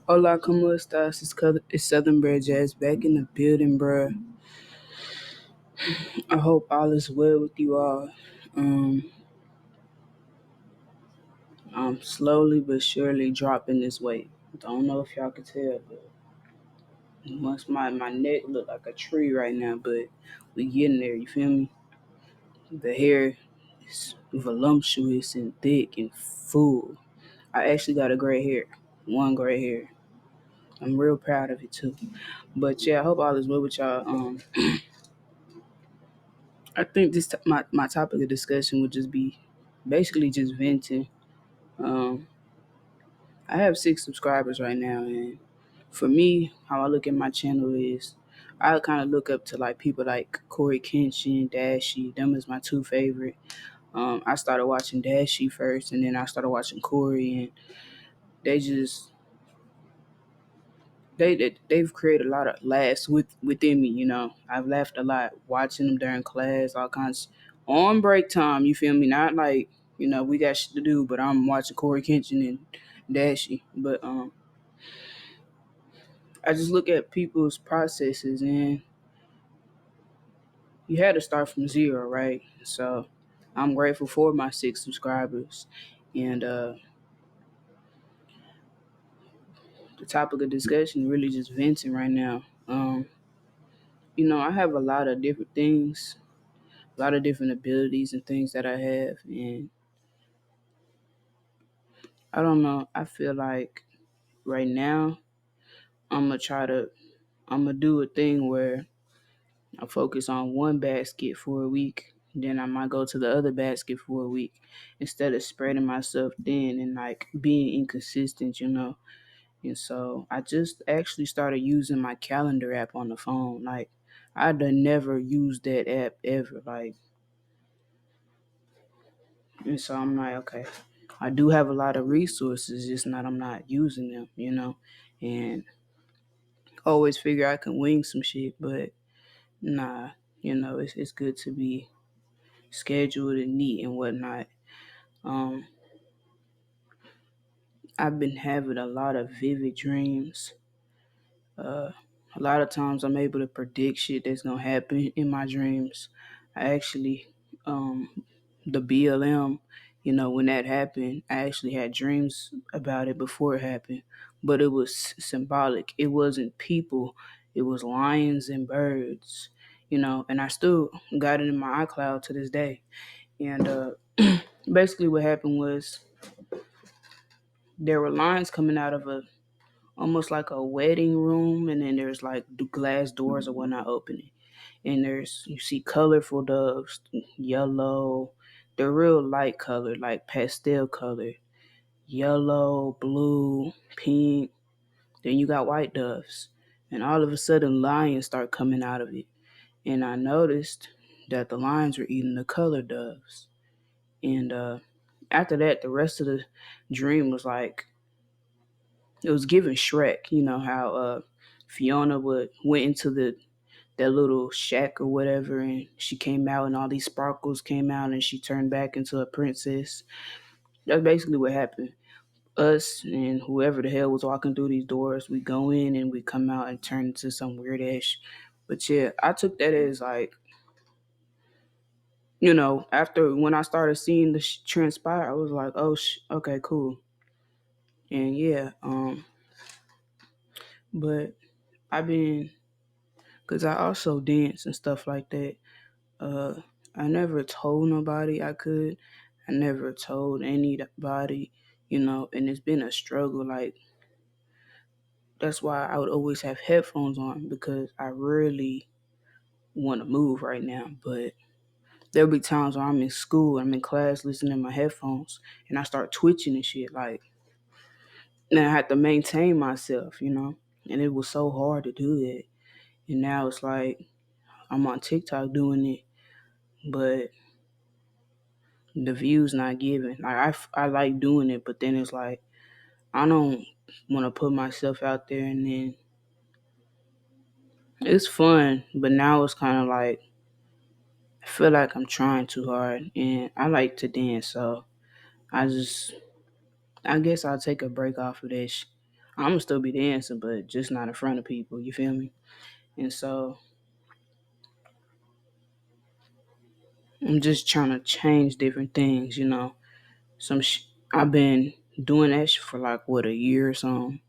Hola, ¿cómo estás? It's Southern Bread Jazz back in the building, bruh. I hope all is well with you all. Um, I'm slowly but surely dropping this weight. Don't know if y'all can tell, but once my neck look like a tree right now, but we getting there. You feel me? The hair is voluptuous and thick and full. I actually got a gray hair, one gray hair. I'm real proud of it too. But yeah, I hope all is well with y'all. I think my topic of discussion would just be basically just venting. Um, I have 6 subscribers right now, and for me, how I look at my channel is I kind of look up to like people like Corey Kenshin, Dashie. Them is my two favorite. I started watching Dashie first, and then I started watching Corey, and they just they've created a lot of laughs within me. I've laughed a lot watching them during class, all kinds on break time. You feel me? Not like we got shit to do, but I'm watching Corey Kenshin and Dashie. But I just look at people's processes, and you had to start from zero, right? So I'm grateful for my 6 subscribers, and the topic of discussion really just venting right now. I have a lot of different things, a lot of different abilities and things that I have, and I don't know. I feel like right now I'm gonna do a thing where I focus on one basket for a week, then I might go to the other basket for a week instead of spreading myself thin and like being inconsistent. And so I just actually started using my calendar app on the phone. Like I'd have never used that app ever. Like, and so I'm like, okay, I do have a lot of resources, just not I'm not using them. And always figure I can wing some shit, but nah, it's good to be scheduled and neat and whatnot. Um, I've been having a lot of vivid dreams. Uh, a lot of times I'm able to predict shit that's gonna happen in my dreams. I actually, the BLM, when that happened, I actually had dreams about it before it happened, but it was symbolic. It wasn't people, it was lions and birds, and I still got it in my iCloud to this day. And basically, what happened was there were lions coming out of a almost like a wedding room, and then there's like glass doors or whatnot opening, and you see colorful doves, yellow, they're real light colored, like pastel color, yellow, blue, pink. Then you got white doves, and all of a sudden lions start coming out of it, and I noticed that the lions were eating the color doves. And after that, the rest of the dream was like it was giving Shrek. You know how Fiona would went into that little shack or whatever, and she came out, and all these sparkles came out, and she turned back into a princess. That's basically what happened. Us and whoever the hell was walking through these doors, we go in and we come out and turn into some weird ass. But yeah, I took that as like, after when I started seeing the transpire, I was like, oh, okay, cool. And yeah, but I've been, cause I also dance and stuff like that. Uh, I never told nobody I could. I never told anybody, and it's been a struggle. Like, that's why I would always have headphones on because I really want to move right now. But there'll be times where I'm in school, I'm in class listening to my headphones, and I start twitching and shit. Like, and I had to maintain myself. And it was so hard to do that. And now it's like I'm on TikTok doing it, but the views not giving. Like I like doing it, but then it's like I don't want to put myself out there, and then it's fun, but now it's kind of like I feel like I'm trying too hard, and I like to dance, so I just I guess I'll take a break off of this. I'ma still be dancing, but just not in front of people. You feel me? And so I'm just trying to change different things. I've been doing that shit for like what, a year or something,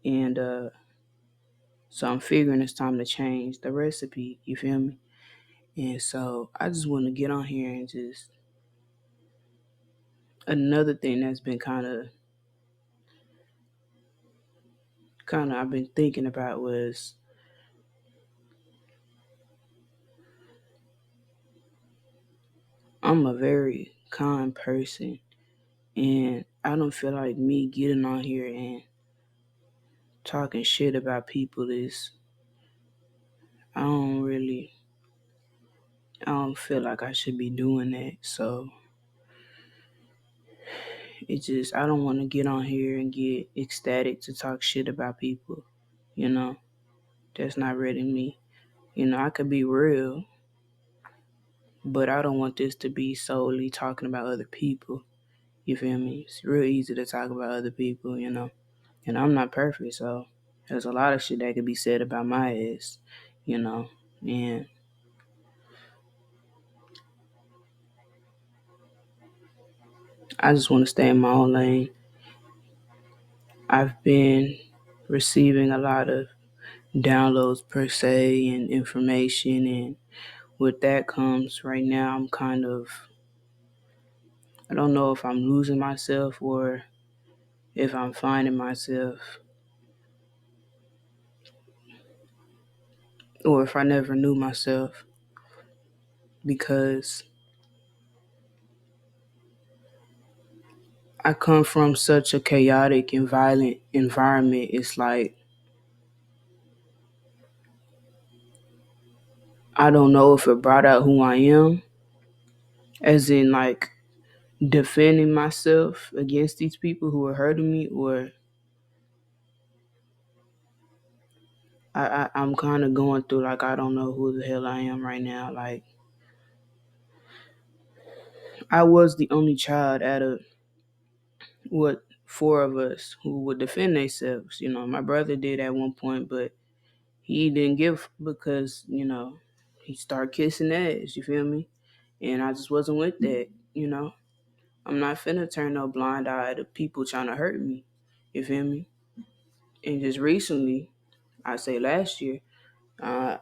and so I'm figuring it's time to change the recipe. You feel me? And so I just want to get on here and just another thing that's been kind of I've been thinking about was I'm a very kind person, and I don't feel like me getting on here and talking shit about people is I don't really I don't feel like I should be doing that. So it just I don't want to get on here and get ecstatic to talk shit about people. You know, that's not really me. I could be real, but I don't want this to be solely talking about other people. You feel me? It's real easy to talk about other people. And I'm not perfect, so there's a lot of shit that could be said about my ass, you know. And I just want to stay in my own lane. I've been receiving a lot of downloads per se and information, and with that comes right now I'm kind of I don't know if I'm losing myself or if I'm finding myself or if I never knew myself, because I come from such a chaotic and violent environment. It's like I don't know if it brought out who I am, as in like defending myself against these people who are hurting me, or I'm kind of going through like I don't know who the hell I am right now. Like I was the only child out of what, four of us who would defend themselves. My brother did at one point, but he didn't give because he started kissing ass. You feel me? And I just wasn't with that. I'm not finna turn no blind eye to people trying to hurt me. You feel me? And just recently, I say last year, I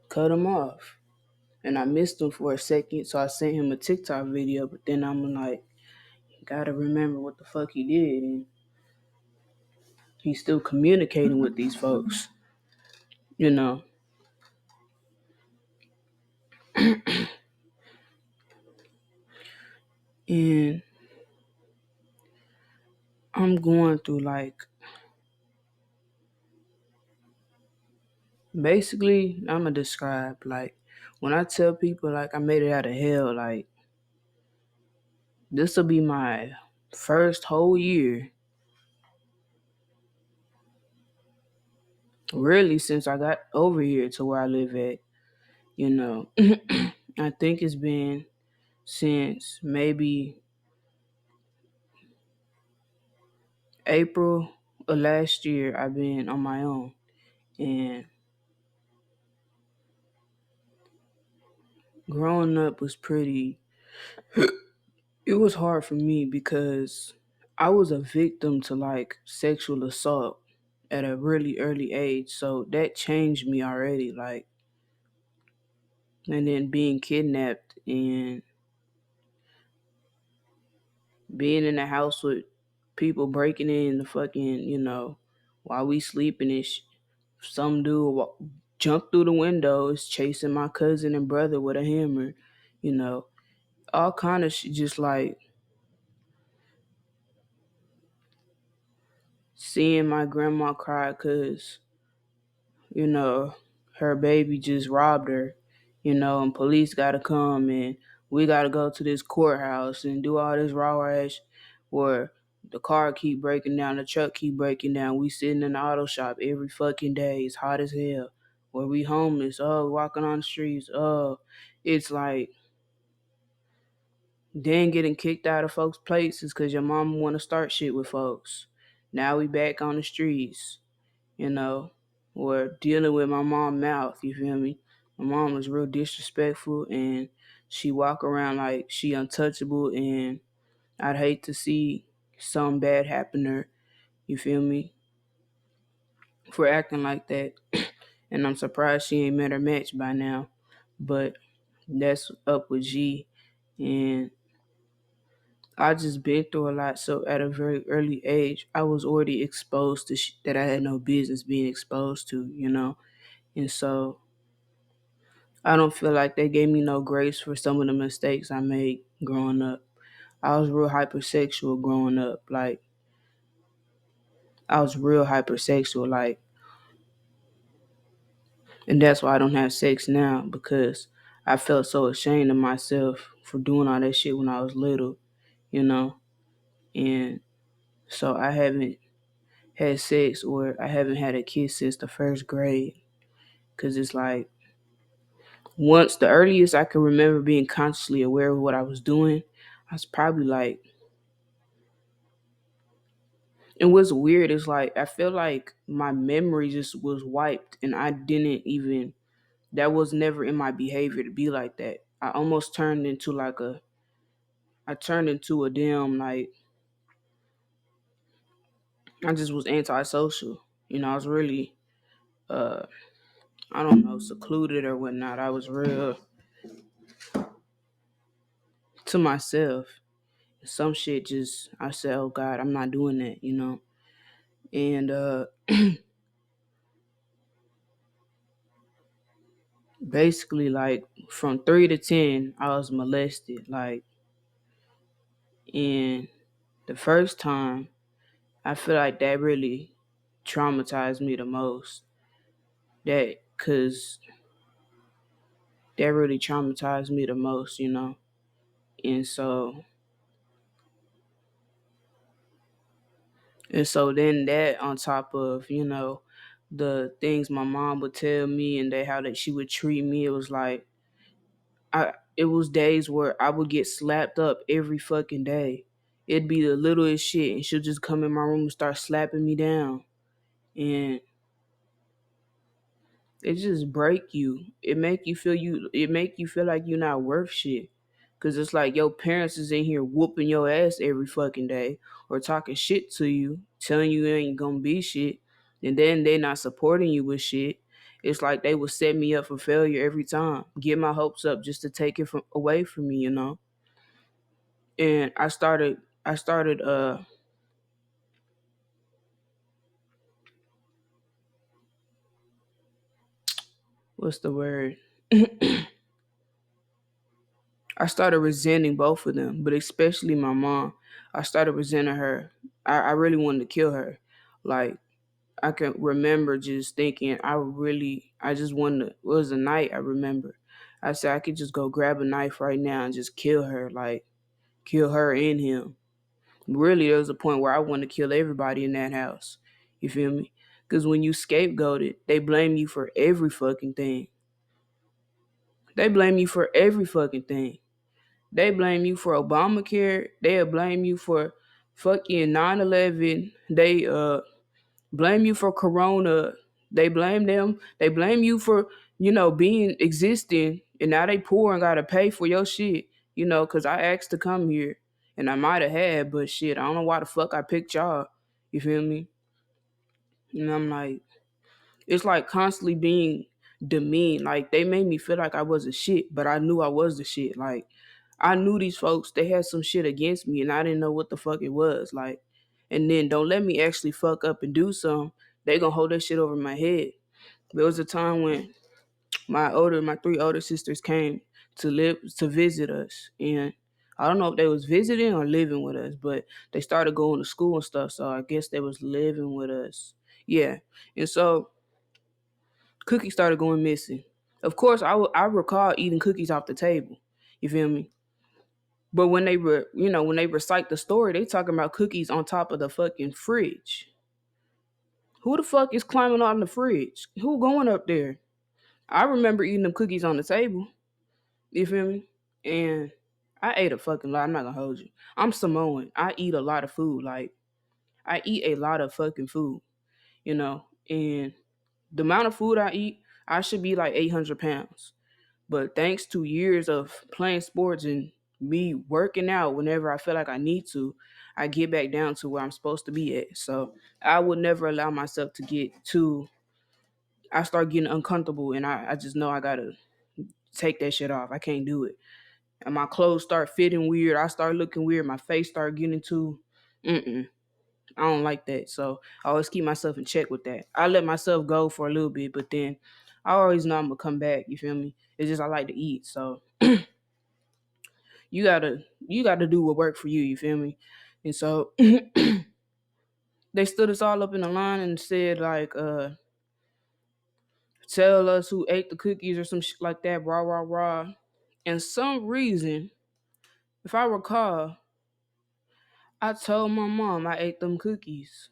cut him off. And I missed him for a second, so I sent him a TikTok video, but then I'm like, gotta remember what the fuck he did. And he's still communicating with these folks, you know. And I'm going through like, basically, I'm gonna describe like, when I tell people like I made it out of hell, like, this will be my first whole year, really, since I got over here to where I live at. I think it's been since maybe April of last year I've been on my own. And growing up was it was hard for me because I was a victim to like sexual assault at a really early age. So that changed me already. Like, and then being kidnapped and being in the house with people breaking in the fucking, while we sleeping and some dude jumped through the windows chasing my cousin and brother with a hammer, you know, all kind of shit, just like seeing my grandma cry because, you know, her baby just robbed her, and police got to come and we got to go to this courthouse and do all this raw ass where the car keep breaking down, the truck keep breaking down. We sitting in the auto shop every fucking day. It's hot as hell. Where we homeless. Oh, walking on the streets. Oh, it's like then getting kicked out of folks' places because your mama want to start shit with folks. Now we back on the streets, you know, or dealing with my mom mouth, you feel me? My mom was real disrespectful and she walk around like she untouchable, and I'd hate to see something bad happen to her, you feel me, for acting like that. And I'm surprised she ain't met her match by now. But that's up with G. And I just been through a lot. So at a very early age, I was already exposed to that I had no business being exposed to, you know? And so I don't feel like they gave me no grace for some of the mistakes I made growing up. I was real hypersexual growing up. Like, I was real hypersexual. Like, and that's why I don't have sex now, because I felt so ashamed of myself for doing all that shit when I was little, you know? And so I haven't had sex, or I haven't had a kiss since the first grade. Because it's like, once the earliest I can remember being consciously aware of what I was doing, I was probably like, and what's weird is like, I feel like my memory just was wiped, and I didn't even, that was never in my behavior to be like that. I almost turned into like I turned into a damn, like, I just was antisocial. You know, I was really, uh, I don't know, secluded or whatnot. I was real to myself. Some shit just, I said, oh God, I'm not doing that, you know? And basically, like, from 3 to 10, I was molested. Like, and the first time, I feel like that really traumatized me the most. Cause that really traumatized me the most, you know? And so, then that on top of, you know, the things my mom would tell me and how that she would treat me, it was like, it was days where I would get slapped up every fucking day. It'd be the littlest shit, and she'll just come in my room and start slapping me down. And it just break you. It make you feel like you're not worth shit. Cause it's like your parents is in here whooping your ass every fucking day, or talking shit to you, telling you ain't gonna be shit, and then they not supporting you with shit. It's like they would set me up for failure every time, get my hopes up just to take it away from me, you know. And I started what's the word? I started resenting both of them, but especially my mom. I started resenting her. I really wanted to kill her. Like, I can remember just thinking, I just wanted to, it was a night I remember. I said I could just go grab a knife right now and just kill her, like, kill her and him. Really, there was a point where I wanted to kill everybody in that house. You feel me? Because when you scapegoated, they blame you for every fucking thing. They blame you for every fucking thing. They blame you for Obamacare. They'll blame you for fucking 9/11. They blame you for Corona. They blame them. They blame you for, being existing, and now they poor and gotta pay for your shit. Cause I asked to come here, and I might have had, but shit, I don't know why the fuck I picked y'all. You feel me? And I'm like, it's like constantly being demeaned. Like, they made me feel like I was a shit, but I knew I was the shit. Like, I knew these folks, they had some shit against me, and I didn't know what the fuck it was. Like, and then don't let me actually fuck up and do something. They gonna hold that shit over my head. There was a time when my three older sisters came to visit us, and I don't know if they was visiting or living with us, but they started going to school and stuff. So I guess they was living with us. Yeah, and so cookies started going missing. Of course, I recall eating cookies off the table. You feel me? But when when they recite the story, they talking about cookies on top of the fucking fridge. Who the fuck is climbing on the fridge? Who going up there? I remember eating them cookies on the table. You feel me? And I ate a fucking lot. I'm not gonna hold you. I'm Samoan. I eat a lot of food. Like, I eat a lot of fucking food, and the amount of food I eat, I should be like 800 pounds. But thanks to years of playing sports and me working out whenever I feel like I need to, I get back down to where I'm supposed to be at. So I would never allow myself to get too, I start getting uncomfortable and I just know I gotta take that shit off. I can't do it. And my clothes start fitting weird. I start looking weird. My face start getting too, mm-mm. I don't like that. So I always keep myself in check with that. I let myself go for a little bit, but then I always know I'm gonna come back. You feel me? It's just I like to eat. So you gotta do what work for you. You feel me? And so they stood us all up in a line and said like, tell us who ate the cookies or some shit like that. Rah rah rah. And some reason, if I recall, I told my mom I ate them cookies.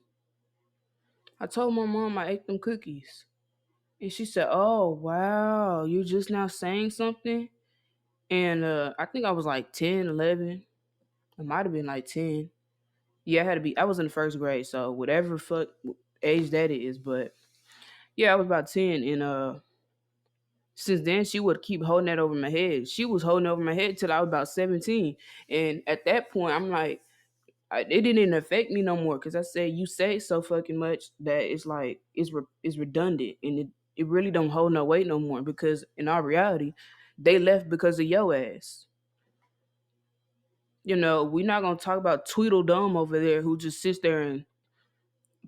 I told my mom I ate them cookies. And she said, "Oh wow, you're just now saying something." And I think I was like 10, 11. It might have been like 10. Yeah, I had to be. I was in the first grade, so whatever fuck age that is. But yeah, I was about 10, and since then she would keep holding that over my head. She was holding it over my head till I was about 17, and at that point, I'm like, it didn't affect me no more because I said you say it so fucking much that it's like it's redundant, and it really don't hold no weight no more because in our reality, they left because of your ass. We're not gonna talk about Tweedledum over there who just sits there and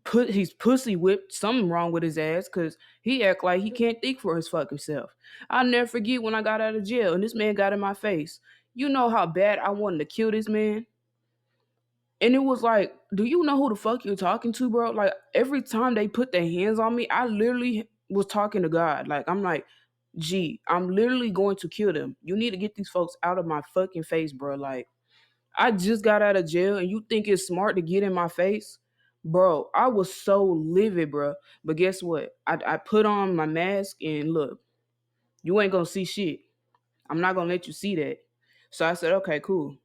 put he's pussy whipped something wrong with his ass because he act like he can't think for his fucking self. I'll never forget when I got out of jail and this man got in my face. You know how bad I wanted to kill this man? And it was like, do you know who the fuck you're talking to, bro? Like every time they put their hands on me, I literally was talking to God. Like I'm like, gee, I'm literally going to kill them. You need to get these folks out of my fucking face, bro. Like I just got out of jail and you think it's smart to get in my face? Bro, I was so livid, bro. But guess what? I put on my mask and look, you ain't gonna see shit. I'm not gonna let you see that. So I said, okay, cool.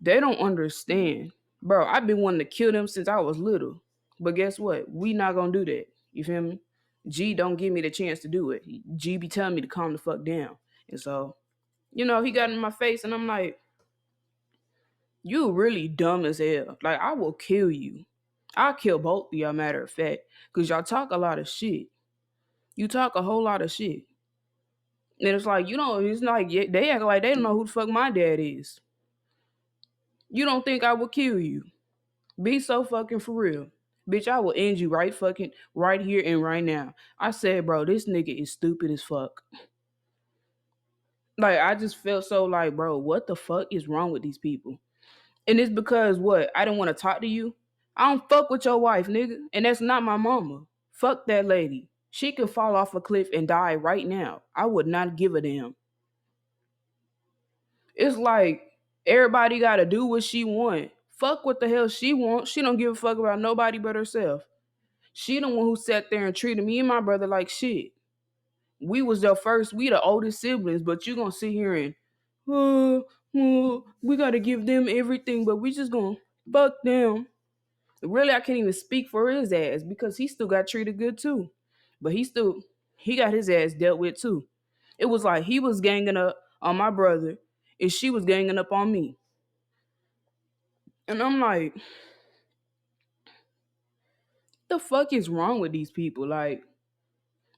They don't understand. Bro, I've been wanting to kill them since I was little. But guess what? We not gonna do that. You feel me? G don't give me the chance to do it. G be telling me to calm the fuck down. And so, he got in my face and I'm like, you really dumb as hell. Like, I will kill you. I'll kill both of y'all, matter of fact. Because y'all talk a lot of shit. You talk a whole lot of shit. And it's like, it's like they act like they don't know who the fuck my dad is. You don't think I would kill you. Be so fucking for real. Bitch, I will end you right here and right now. I said, bro, this nigga is stupid as fuck. Like, I just felt so like, bro, what the fuck is wrong with these people? And it's because what? I don't want to talk to you. I don't fuck with your wife, nigga. And that's not my mama. Fuck that lady. She could fall off a cliff and die right now. I would not give a damn. It's like everybody gotta do what she want. Fuck what the hell she wants. She don't give a fuck about nobody but herself. She the one who sat there and treated me and my brother like shit. We the oldest siblings, but you gonna sit here and we gotta give them everything, but we just gonna fuck them. Really, I can't even speak for his ass because he still got treated good too. But he got his ass dealt with too. It was like he was ganging up on my brother and she was ganging up on me. And I'm like, the fuck is wrong with these people? Like,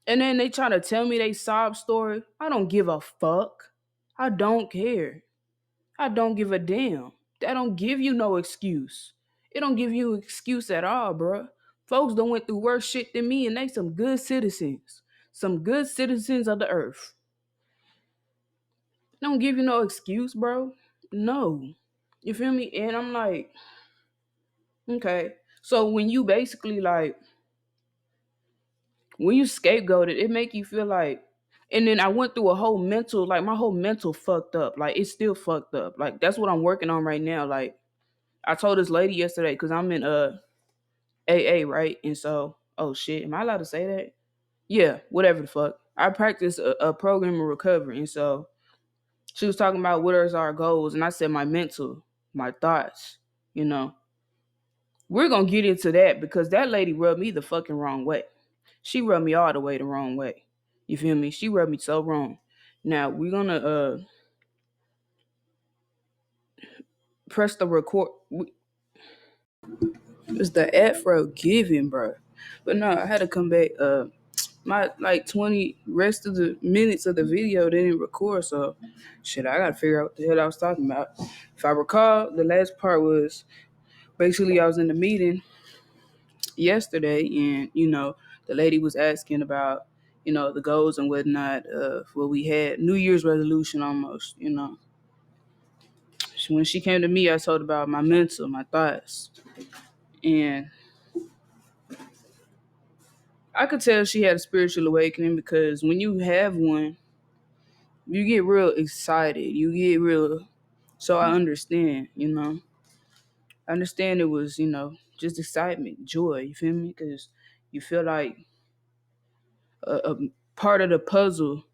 and then they try to tell me they sob story. I don't give a fuck. I don't care. I don't give a damn. That don't give you no excuse. It don't give you an excuse at all, bruh. Folks done went through worse shit than me and they some good citizens. Some good citizens of the earth. Don't give you no excuse, bro. No. You feel me? And I'm like, okay. So when you basically like when you scapegoated, it make you feel like and then I went through a whole mental, like my whole mental fucked up. Like it's still fucked up. Like that's what I'm working on right now. Like I told this lady yesterday, because I'm in AA, right? And so, oh shit, am I allowed to say that? Yeah, whatever the fuck. I practice a program of recovery, and so she was talking about what are our goals, and I said my mental, my thoughts, you know. We're gonna get into that because that lady rubbed me the fucking wrong way. She rubbed me all the way the wrong way. You feel me? She rubbed me so wrong. Now we're gonna press the record. It's the Afro giving, bro. But no, I had to come back. My like 20 rest of the minutes of the video didn't record, so shit, I gotta figure out what the hell I was talking about. If I recall, the last part was basically I was in the meeting yesterday, and the lady was asking about the goals and whatnot of what we had, New Year's resolution almost. When she came to me, I told her about my mental, my thoughts, and I could tell she had a spiritual awakening because when you have one, you get real excited. You get real. So I understand. I understand it was just excitement, joy. You feel me? Because you feel like a part of the puzzle,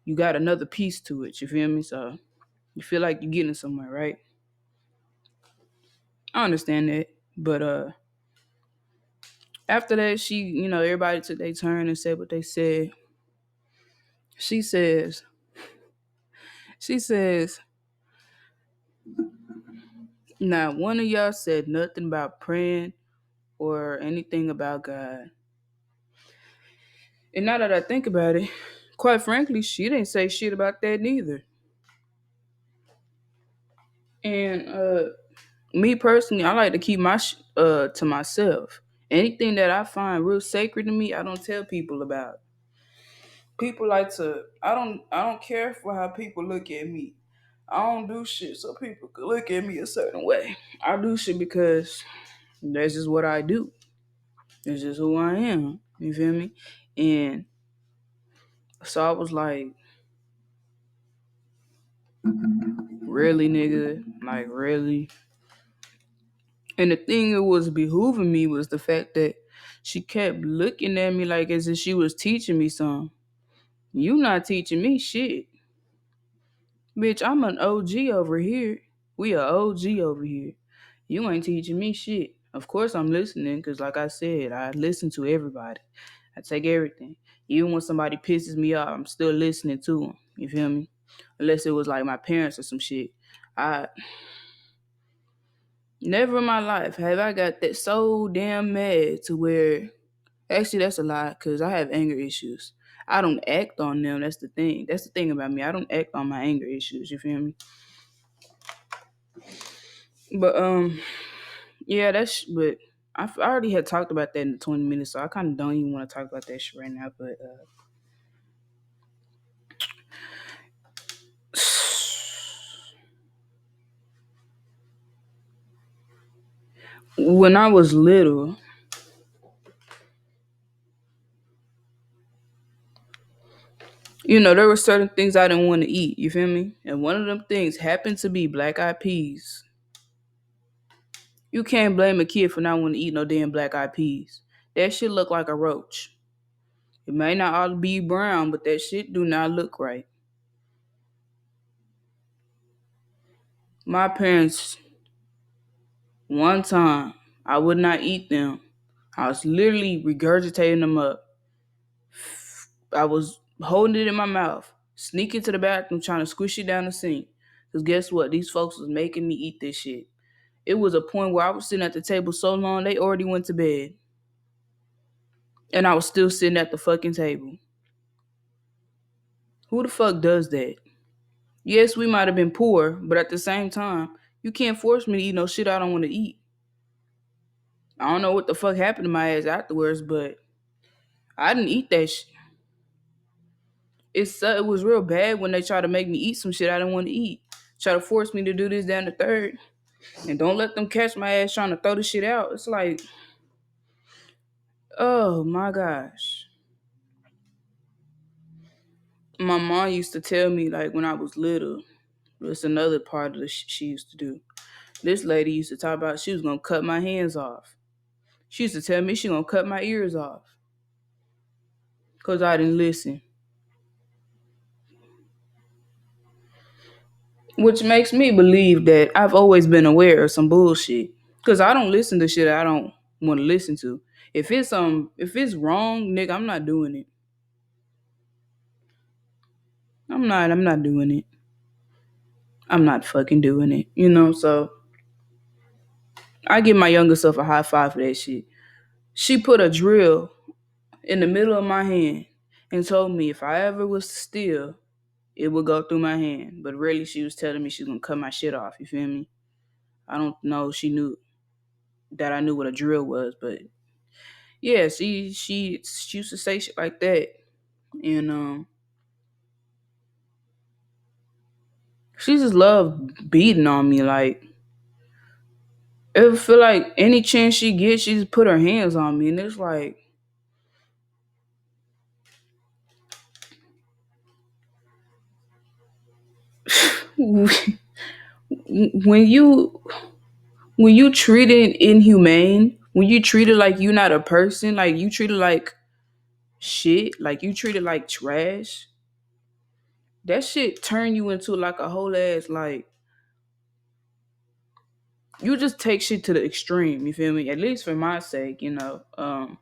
you got another piece to it. You feel me? So you feel like you're getting somewhere, right? I understand that, but after that, everybody took their turn and said what they said. She says, she says, now one of y'all said nothing about praying or anything about God. And now that I think about it, quite frankly, she didn't say shit about that neither. And me personally, I like to keep my to myself. Anything that I find real sacred to me, I don't tell people about. People like to. I don't care for how people look at me. I don't do shit so people could look at me a certain way. I do shit because that's just what I do. It's just who I am. You feel me? And so I was like, really, nigga? Like, really? And the thing that was behooving me was the fact that she kept looking at me like as if she was teaching me something. You not teaching me shit. Bitch, I'm an OG over here. We a OG over here. You ain't teaching me shit. Of course I'm listening because like I said, I listen to everybody. I take everything. Even when somebody pisses me off, I'm still listening to them. You feel me? Unless it was like my parents or some shit. I never in my life have I got that so damn mad to where actually that's a lie because I have anger issues. I don't act on them. That's the thing. That's the thing about me. I don't act on my anger issues. You feel me? But yeah, but I already had talked about that in the 20 minutes, so I kind of don't even want to talk about that shit right now. But when I was little, there were certain things I didn't want to eat. You feel me? And one of them things happened to be black eyed peas. You can't blame a kid for not wanting to eat no damn black eyed peas. That shit look like a roach. It may not all be brown, but that shit do not look right. My parents, one time, I would not eat them. I was literally regurgitating them up. I was holding it in my mouth, sneaking to the bathroom, trying to squish it down the sink. Because guess what? These folks was making me eat this shit. It was a point where I was sitting at the table so long, they already went to bed. And I was still sitting at the fucking table. Who the fuck does that? Yes, we might have been poor, but at the same time, you can't force me to eat no shit I don't want to eat. I don't know what the fuck happened to my ass afterwards, but I didn't eat that shit. It was real bad when they tried to make me eat some shit I didn't want to eat. Try to force me to do this down the third. And don't let them catch my ass trying to throw the shit out. It's like, oh my gosh. My mom used to tell me, like, when I was little, it's another part of the shit she used to do. This lady used to talk about she was going to cut my hands off. She used to tell me she going to cut my ears off because I didn't listen. Which makes me believe that I've always been aware of some bullshit. Cause I don't listen to shit I don't want to listen to. If it's wrong, nigga, I'm not doing it. I'm not doing it. I'm not fucking doing it. So I give my younger self a high five for that shit. She put a drill in the middle of my hand and told me if I ever was to steal, it would go through my hand. But really, she was telling me she was gonna cut my shit off. You feel me? I don't know. She knew that I knew what a drill was, but yeah, she used to say shit like that, and she just loved beating on me. Like, it feel like any chance she gets, she just put her hands on me, and it's like when you treated inhumane, when you treated like you not a person, like you treated like shit, like you treated like trash, that shit turn you into like a whole ass like you just take shit to the extreme. You feel me? At least for my sake. No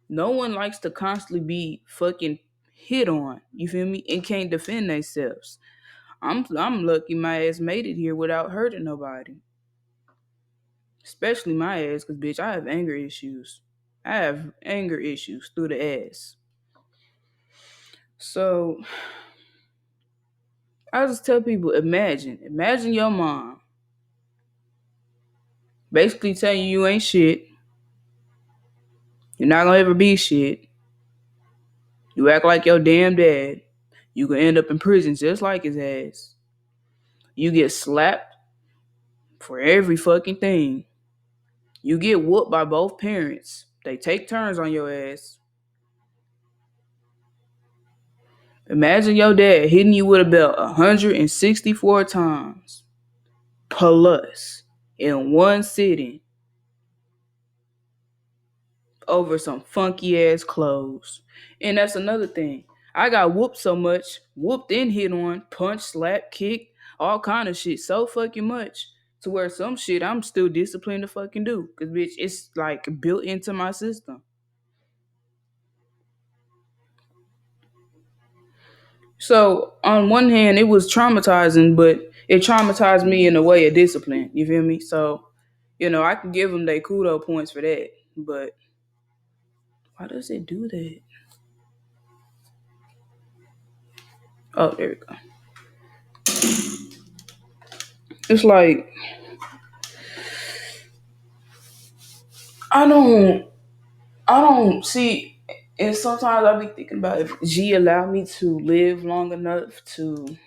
one likes to constantly be fucking hit on. You feel me? And can't defend themselves. I'm lucky my ass made it here without hurting nobody. Especially my ass, cause bitch, I have anger issues. I have anger issues through the ass. So I just tell people, imagine your mom basically telling you ain't shit, you're not gonna ever be shit. You act like your damn dad, you could end up in prison just like his ass. You get slapped for every fucking thing. You get whooped by both parents. They take turns on your ass. Imagine your dad hitting you with a belt 164 times plus in one sitting over some funky ass clothes. And that's another thing. I got whooped so much, whooped and hit on, punch, slap, kick, all kind of shit so fucking much to where some shit I'm still disciplined to fucking do. Cause bitch, it's like built into my system. So on one hand, it was traumatizing, but it traumatized me in a way of discipline. You feel me? So, I can give them their kudo points for that. But why does it do that? Oh, there we go. It's like I don't I don't see, and sometimes I be thinking about if G allowed me to live long enough to,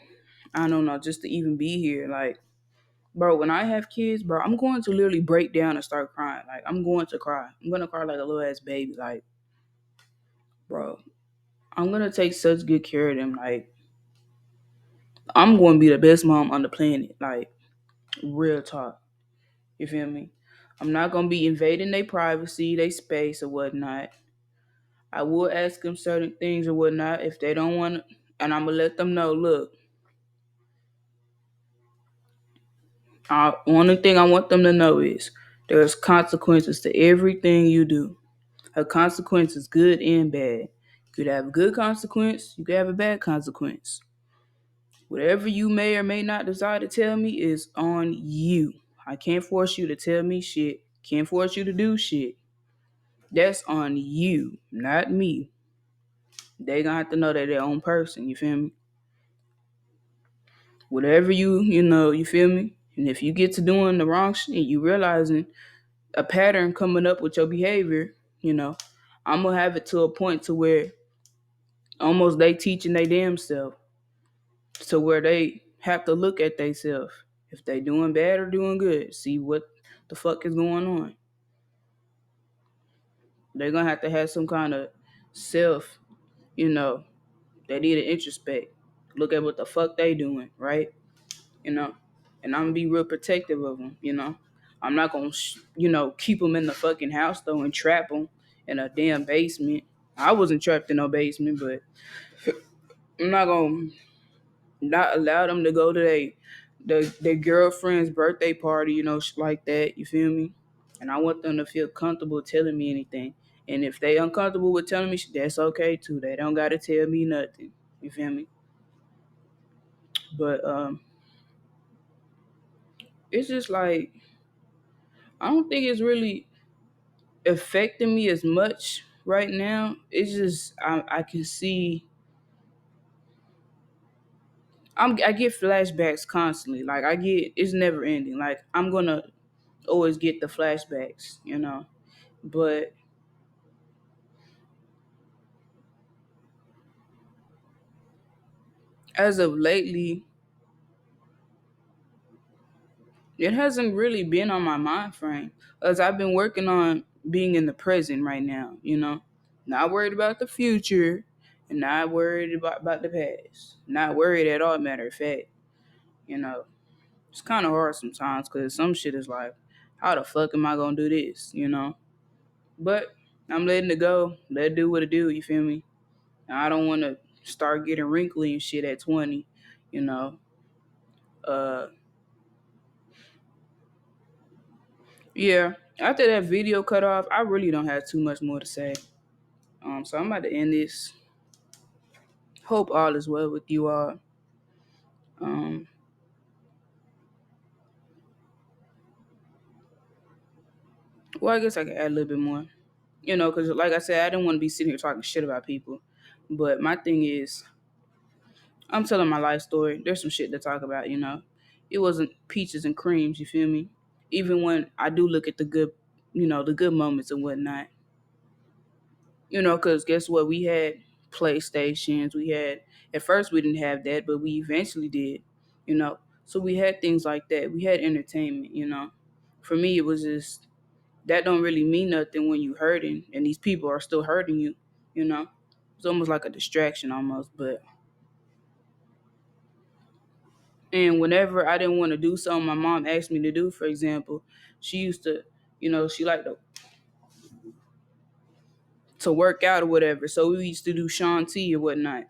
I don't know, just to even be here. Like, bro, when I have kids, bro, I'm going to literally break down and start crying. Like, I'm going to cry. I'm gonna cry like a little ass baby. Like, bro, I'm gonna take such good care of them. Like, I'm going to be the best mom on the planet. Like, real talk. You feel me? I'm not gonna be invading their privacy, their space, or whatnot. I will ask them certain things or whatnot if they don't want to, and I'm gonna let them know. Look, only thing I want them to know is there's consequences to everything you do. A consequence is good and bad. You could have a good consequence. You could have a bad consequence. Whatever you may or may not desire to tell me is on you. I can't force you to tell me shit. Can't force you to do shit. That's on you, not me. They gonna have to know that their own person. You feel me? Whatever you feel me? And if you get to doing the wrong shit, you realizing a pattern coming up with your behavior, you know, I'm gonna have it to a point to where almost they teaching their damn self to where they have to look at themselves. If they doing bad or doing good, see what the fuck is going on. They're gonna have to have some kind of self, you know, they need to introspect. Look at what the fuck they doing, right? you know, and I'm gonna be real protective of them. I'm not gonna, keep them in the fucking house though and trap them in a damn basement. I wasn't trapped in no basement, but I'm not gonna not allow them to go to their girlfriend's birthday party, shit like that. You feel me? And I want them to feel comfortable telling me anything. And if they uncomfortable with telling me, that's okay too. They don't gotta tell me nothing. You feel me? But it's just like I don't think it's really affecting me as much right now. It's just I can see I get flashbacks constantly. Like it's never ending. Like I'm gonna always get the flashbacks. But as of lately, it hasn't really been on my mind frame. As I've been working on being in the present right now. Not worried about the future and not worried about the past. Not worried at all, matter of fact. You know. It's kinda hard sometimes because some shit is like, how the fuck am I gonna do this? But I'm letting it go. Let it do what it do, you feel me? I don't wanna start getting wrinkly and shit at 20, you know. Uh yeah. After that video cut off, I really don't have too much more to say. So I'm about to end this. Hope all is well with you all. Um, well, I guess I can add a little bit more. Because like I said, I didn't want to be sitting here talking shit about people. But my thing is, I'm telling my life story. There's some shit to talk about. It wasn't peaches and creams, you feel me? Even when I do look at the good moments and whatnot. Because guess what? We had PlayStations. At first, we didn't have that, but we eventually did. So we had things like that. We had entertainment. For me, it was just, that don't really mean nothing when you hurting and these people are still hurting you. It's almost like a distraction almost, but and whenever I didn't want to do something my mom asked me to do, for example, she used to, she liked to work out or whatever. So we used to do Shaun T or whatnot.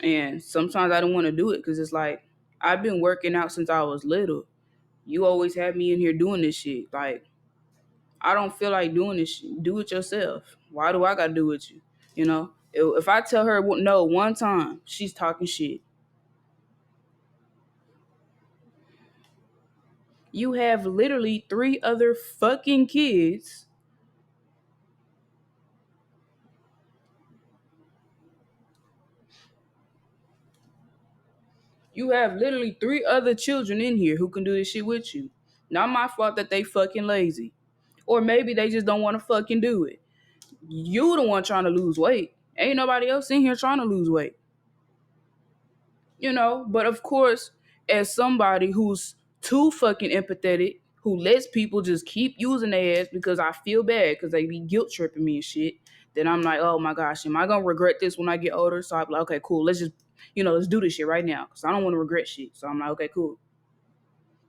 And sometimes I don't want to do it because it's like, I've been working out since I was little. You always have me in here doing this shit. Like, I don't feel like doing this shit. Do it yourself. Why do I got to do it with you? If I tell her no one time, she's talking shit. You have literally three other fucking kids. You have literally three other children in here who can do this shit with you. Not my fault that they fucking lazy. Or maybe they just don't want to fucking do it. You the one trying to lose weight. Ain't nobody else in here trying to lose weight. But of course, as somebody who's too fucking empathetic, who lets people just keep using their ass because I feel bad because they be guilt tripping me and shit, then I'm like, oh my gosh, am I gonna regret this when I get older? So I'm like, okay, cool, let's do this shit right now because I don't want to regret shit. So I'm like, okay, cool.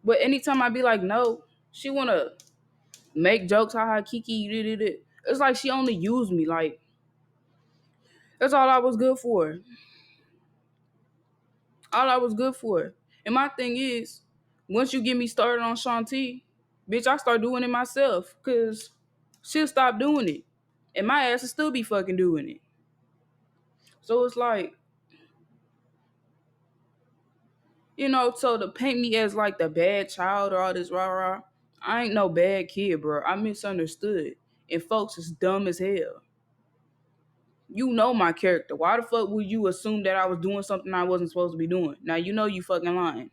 But anytime I be like, no, she wanna make jokes, haha, kiki, it's like she only used me. Like, that's all I was good for. All I was good for. And my thing is, once you get me started on Shanti, bitch, I start doing it myself. Cause she'll stop doing it. And my ass will still be fucking doing it. So it's like, so to paint me as like the bad child or all this rah rah, I ain't no bad kid, bro. I misunderstood. And folks is dumb as hell. You know my character. Why the fuck would you assume that I was doing something I wasn't supposed to be doing? Now you know you fucking lying.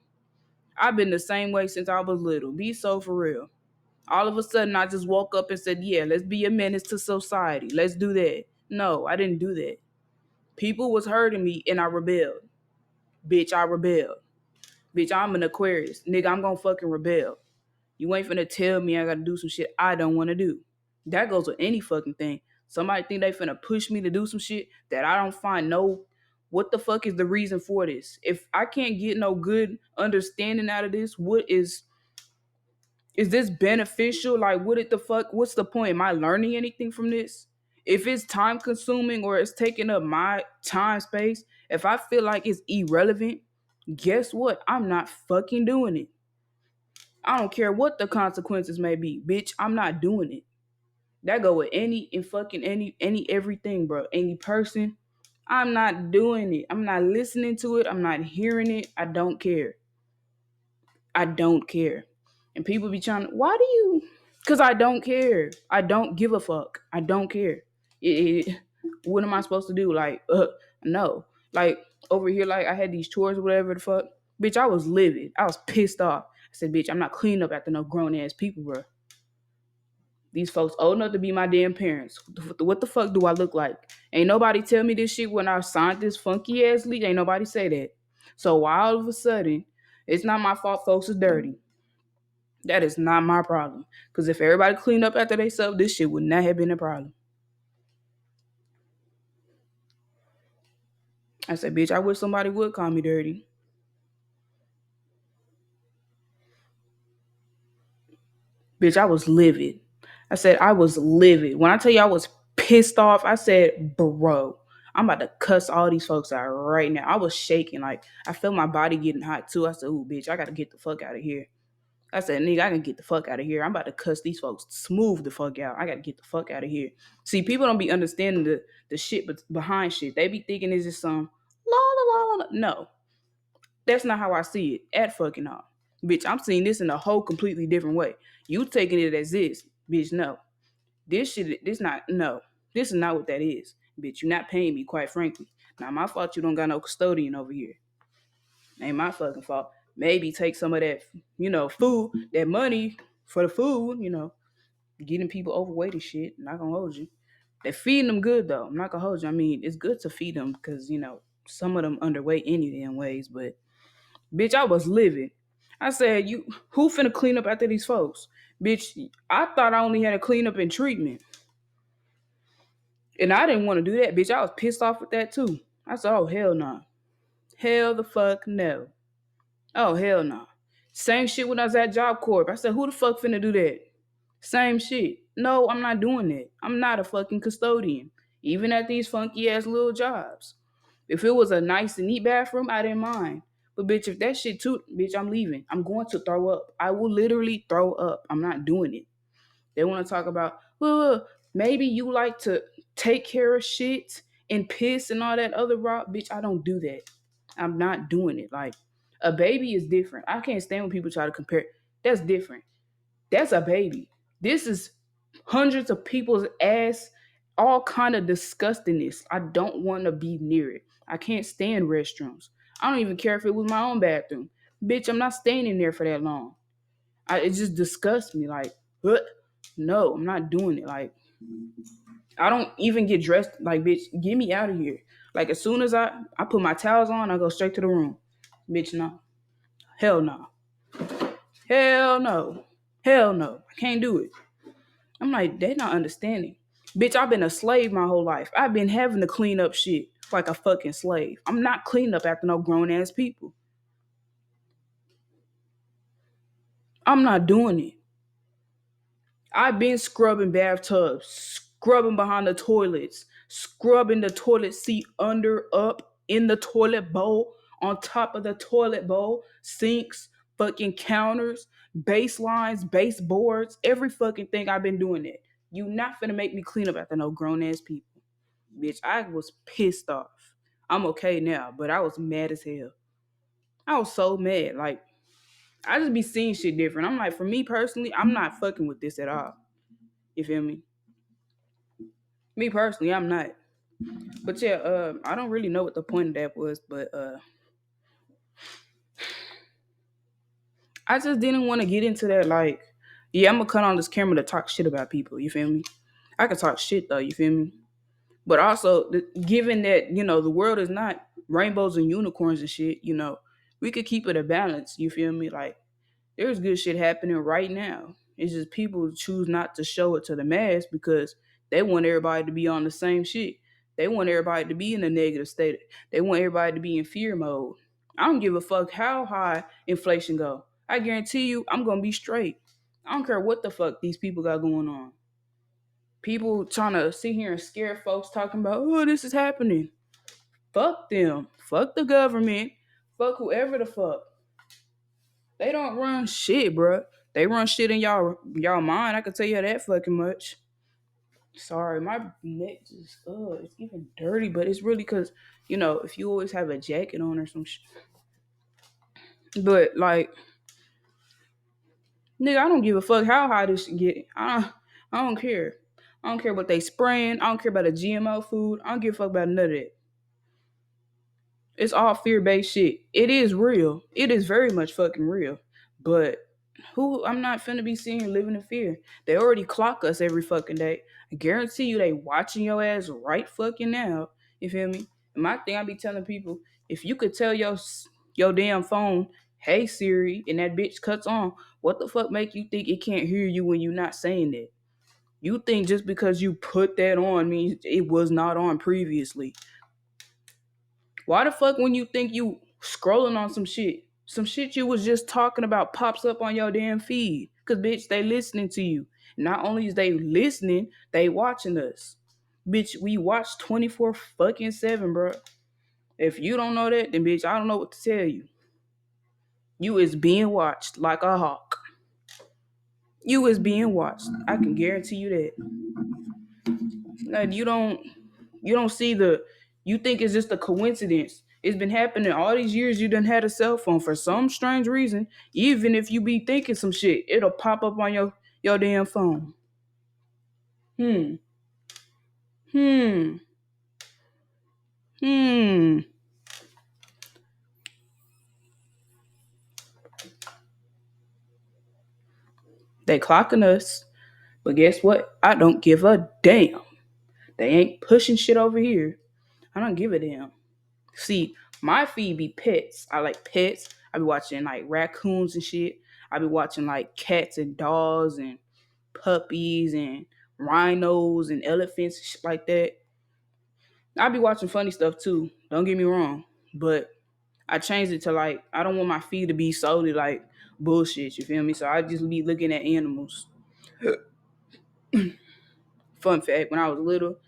I've been the same way since I was little. Be so for real. All of a sudden, I just woke up and said, yeah, let's be a menace to society. Let's do that. No, I didn't do that. People was hurting me and I rebelled. Bitch, I rebelled. Bitch, I'm an Aquarius. Nigga, I'm gonna fucking rebel. You ain't finna tell me I gotta do some shit I don't wanna do. That goes with any fucking thing. Somebody think they finna push me to do some shit that I don't find no, what the fuck is the reason for this? If I can't get no good understanding out of this, what is this beneficial? Like, what it the fuck? What's the point? Am I learning anything from this? If it's time consuming or it's taking up my time space, if I feel like it's irrelevant, Guess what? I'm not fucking doing it. I don't care what the consequences may be, bitch. I'm not doing it. That go with any and fucking any everything, bro. Any person. I'm not doing it. I'm not listening to it. I'm not hearing it. I don't care. I don't care. And people be trying, why do you? Because I don't care. I don't give a fuck. I don't care. What am I supposed to do? Like, no. Like, over here, like, I had these chores or whatever the fuck. Bitch, I was livid. I was pissed off. I said, bitch, I'm not cleaning up after no grown ass people, bro. These folks old enough to be my damn parents. What the fuck do I look like? Ain't nobody tell me this shit when I signed this funky ass lease. Ain't nobody say that. So why all of a sudden, it's not my fault folks is dirty. That is not my problem. Because if everybody cleaned up after themselves, this shit would not have been a problem. I said, bitch, I wish somebody would call me dirty. Bitch, I was livid. I said, I was livid. When I tell you I was pissed off, I said, bro, I'm about to cuss all these folks out right now. I was shaking. Like, I felt my body getting hot too. I said, ooh, bitch, I got to get the fuck out of here. I said, nigga, I can get the fuck out of here. I'm about to cuss these folks smooth the fuck out. I got to get the fuck out of here. See, people don't be understanding the shit behind shit. They be thinking it's just some la la la la. No, that's not how I see it at fucking all. Bitch, I'm seeing this in a whole completely different way. You taking it as this, bitch, no. This shit, this not, no. This is not what that is. Bitch, you not paying me, quite frankly. Now, my fault you don't got no custodian over here. Ain't my fucking fault. Maybe take some of that, food, that money for the food, getting people overweight and shit. Not gonna hold you. They're feeding them good though. I'm not gonna hold you. I mean, it's good to feed them because, some of them underweight any damn ways, but bitch, I was living. I said, you who finna clean up after these folks? Bitch, I thought I only had to clean up and treatment. And I didn't want to do that, bitch. I was pissed off with that too. I said, oh hell no. Hell the fuck no. Oh hell no. Same shit when I was at Job Corp. I said, who the fuck finna do that? Same shit. No, I'm not doing that. I'm not a fucking custodian. Even at these funky ass little jobs. If it was a nice and neat bathroom, I didn't mind. But bitch, if that shit too, bitch, I'm leaving. I'm going to throw up. I will literally throw up. I'm not doing it. They want to talk about, well, maybe you like to take care of shit and piss and all that other rot. Bitch, I don't do that. I'm not doing it. Like, a baby is different. I can't stand when people try to compare. That's different. That's a baby. This is hundreds of people's ass, all kind of disgustingness. I don't want to be near it. I can't stand restrooms. I don't even care if it was my own bathroom. Bitch, I'm not staying in there for that long. It just disgusts me. Like, what? No, I'm not doing it. Like, I don't even get dressed. Like, bitch, get me out of here. Like, as soon as I put my towels on, I go straight to the room. Bitch, no. Hell no. Hell no. Hell no. I can't do it. I'm like, they're not understanding. Bitch, I've been a slave my whole life. I've been having to clean up shit like a fucking slave. I'm not cleaning up after no grown ass people. I'm not doing it. I've been scrubbing bathtubs, scrubbing behind the toilets, scrubbing the toilet seat under, up, in the toilet bowl, on top of the toilet bowl, sinks, fucking counters, baselines, baseboards, every fucking thing I've been doing it. You not finna make me clean up after no grown ass people. Bitch, I was pissed off. I'm okay now, but I was mad as hell. I was so mad. Like, I just be seeing shit different. I'm like, for me personally, I'm not fucking with this at all. You feel me? Me personally, I'm not. But yeah, I don't really know what the point of that was, but I just didn't want to get into that. Like, yeah, I'm gonna cut on this camera to talk shit about people. You feel me? I can talk shit though. You feel me? But also, given that the world is not rainbows and unicorns and shit, we could keep it a balance. You feel me? Like, there's good shit happening right now. It's just people choose not to show it to the mass because they want everybody to be on the same shit. They want everybody to be in a negative state. They want everybody to be in fear mode. I don't give a fuck how high inflation go. I guarantee you, I'm gonna be straight. I don't care what the fuck these people got going on. People trying to sit here and scare folks talking about, oh, this is happening. Fuck them. Fuck the government. Fuck whoever the fuck. They don't run shit, bruh. They run shit in y'all mind. I can tell you that fucking much. Sorry, my neck just it's getting dirty, but it's really because if you always have a jacket on or some shit. But like, nigga, I don't give a fuck how high this shit get. I don't care. I don't care what they spraying. I don't care about the GMO food. I don't give a fuck about none of that. It's all fear based shit. It is real. It is very much fucking real. But who I'm not finna be seeing living in fear. They already clock us every fucking day. I guarantee you they watching your ass right fucking now. You feel me? And my thing I be telling people, if you could tell your damn phone, hey Siri, and that bitch cuts on, what the fuck make you think it can't hear you when you're not saying that? You think just because you put that on means it was not on previously. Why the fuck when you think you scrolling on some shit you was just talking about pops up on your damn feed? Cause bitch, they listening to you. Not only is they listening, they watching us. Bitch, we watch 24 fucking 7, bro. If you don't know that, then bitch, I don't know what to tell you. You is being watched like a hawk. You is being watched. I can guarantee you that. Like you don't see you think it's just a coincidence. It's been happening all these years. You done had a cell phone for some strange reason. Even if you be thinking some shit, it'll pop up on your damn phone. Hmm. Hmm. Hmm. They clocking us, but guess what? I don't give a damn. They ain't pushing shit over here. I don't give a damn. See, my feed be pets. I like pets. I be watching like raccoons and shit. I be watching like cats and dogs and puppies and rhinos and elephants and shit like that. I be watching funny stuff too. Don't get me wrong, but I changed it to like I don't want my feed to be solely like bullshit. You feel me? So I just be looking at animals. Fun fact: when I was little,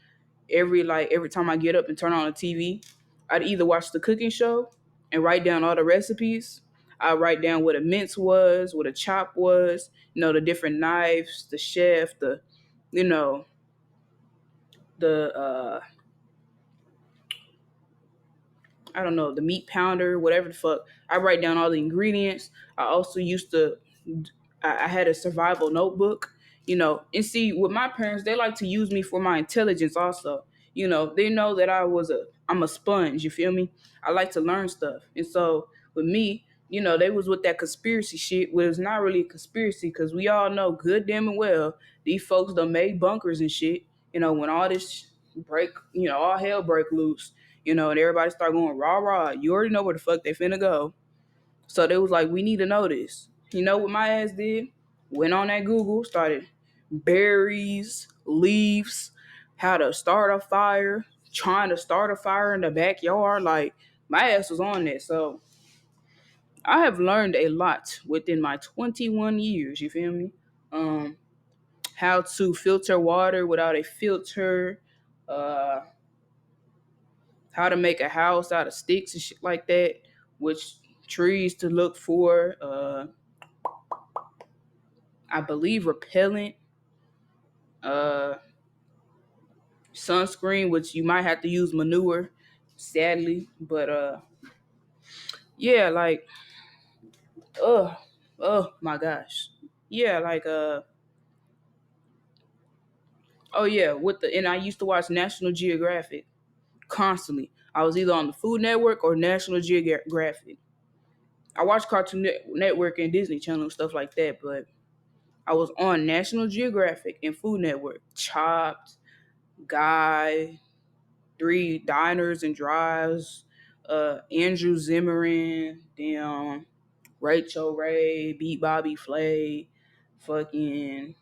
every time I get up and turn on the TV, I'd either watch the cooking show and write down all the recipes. I write down what a mince was, what a chop was, the different knives, the chef, you know, the I don't know, the meat pounder, whatever the fuck. I write down all the ingredients. I also used to, I had a survival notebook, and see, with my parents, they like to use me for my intelligence also. They know that I'm a sponge, you feel me? I like to learn stuff. And so with me, they was with that conspiracy shit, where it's not really a conspiracy because we all know good damn and well these folks done made bunkers and shit, when all this break, all hell break loose, and everybody start going rah rah. You already know where the fuck they finna go. So they was like, we need to know this. You know what my ass did? Went on that Google, started berries, leaves, how to start a fire, trying to start a fire in the backyard. Like my ass was on that. So I have learned a lot within my 21 years. You feel me? Um, how to filter water without a filter. Uh, how to make a house out of sticks and shit like that, which trees to look for, I believe repellent, uh, sunscreen, which you might have to use manure, sadly, but yeah, like, oh, oh my gosh, yeah, like, oh yeah, and I used to watch National Geographic constantly. I was either on the Food Network or National Geographic. I watched Cartoon Network and Disney Channel and stuff like that, but I was on National Geographic and Food Network. Chopped, Guy, Three Diners and Drives, Andrew Zimmern, damn, Rachel Ray, Beat Bobby Flay, fucking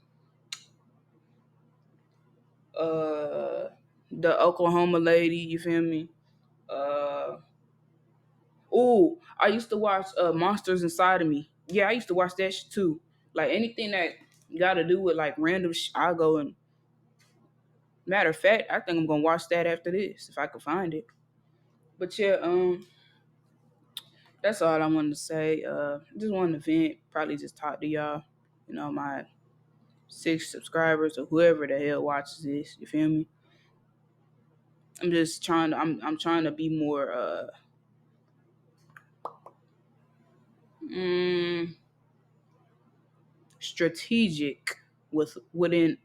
uh the Oklahoma lady, you feel me? Uh Ooh, I used to watch Monsters Inside of Me. Yeah, I used to watch that shit too. Like anything that got to do with like random I go and matter of fact, I think I'm gonna watch that after this if I can find it. But yeah, that's all I wanted to say. Just wanted to vent, probably just talk to y'all. My 6 subscribers or whoever the hell watches this. You feel me? I'm just trying to. I'm trying to be more mm, strategic with what I'm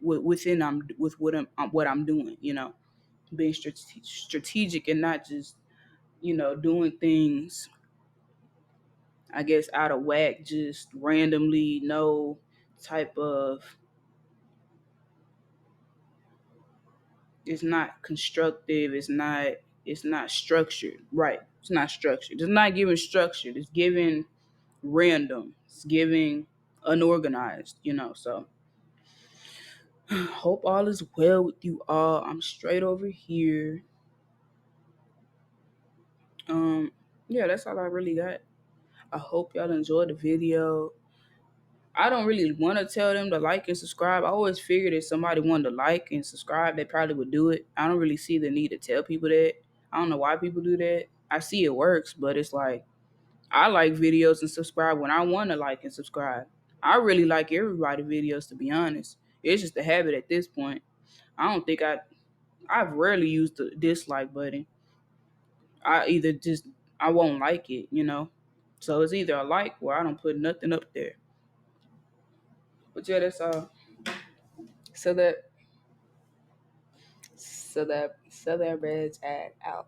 doing. Being strategic and not just doing things, I guess, out of whack, just randomly, no type of. It's not constructive. It's not structured. Right. It's not structured. It's not giving structured. It's giving random. It's giving unorganized. So hope all is well with you all. I'm straight over here. Yeah, that's all I really got. I hope y'all enjoyed the video. I don't really want to tell them to like and subscribe. I always figured if somebody wanted to like and subscribe, they probably would do it. I don't really see the need to tell people that. I don't know why people do that. I see it works, but it's like I like videos and subscribe when I want to like and subscribe. I really like everybody videos, to be honest. It's just a habit at this point. I don't think I've rarely used the dislike button. I either just I won't like it. So it's either a like or I don't put nothing up there. But yeah, that's all. So that Reg ad out.